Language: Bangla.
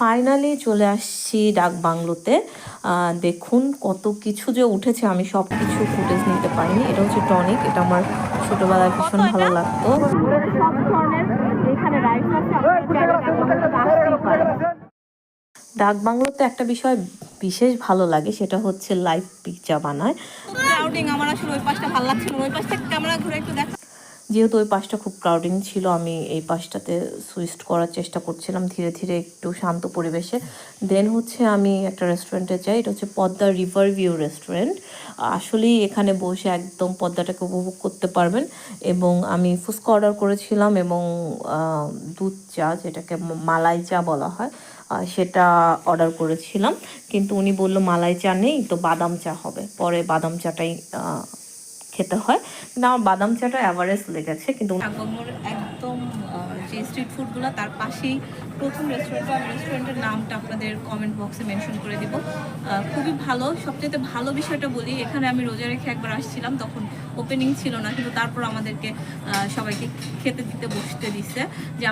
ফাইনালি চলে আসছি ডাক বাংলোতে। দেখুন কত কিছু যে উঠেছে, আমি সব কিছু ফুটেজ নিতে পারিনি। এটা হচ্ছে টনিক, এটা আমার ছোটবেলায় ভীষণ ভালো লাগতো। সব ধরনের এখানে রাইডস আছে, ডাক বাংলোতে একটা বিষয় বিশেষ ভালো লাগে, সেটা হচ্ছে লাইভ পিৎজা বানায়। আমার আসলে ওই পাশটা ভালো লাগছিল, ওই পাশটা ক্যামেরা ঘুরে একটু দেখা। যেহেতু ওই পাশটা খুব ক্রাউডিং ছিল, আমি এই পাশটাতে সুইচ করার চেষ্টা করছিলাম ধীরে ধীরে একটু শান্ত পরিবেশে। দেন হচ্ছে আমি একটা রেস্টুরেন্টে যাই, এটা হচ্ছে পদ্মা রিভার ভিউ রেস্টুরেন্ট। আসলেই এখানে বসে একদম পদ্মাটাকে উপভোগ করতে পারবেন। এবং আমি ফুচকা অর্ডার করেছিলাম এবং দুধ চা, যেটাকে মালাই চা বলা হয়, সেটা অর্ডার করেছিলাম। কিন্তু উনি বললো মালাই চা নেই, তো বাদাম চা হবে। পরে বাদাম চাটাই খেতে হয়। কিন্তু আমার বাদাম চাটা অ্যাভারেজ লেগেছে। কিন্তু একদম যে স্ট্রিট ফুডগুলো, তার পাশেই প্রথম রেস্টুরেন্ট। আমি রেস্টুরেন্টের নামটা আপনাদের কমেন্ট বক্সে মেনশন করে দিব। খুবই ভালো। সবচেয়ে ভালো বিষয়টা বলি, এখানে আমি রোজা রেখে একবার আসছিলাম, তখন ওপেনিং ছিল না, কিন্তু তারপর আমাদেরকে সবাইকে খেতে দিতে বসতে দিছে। যে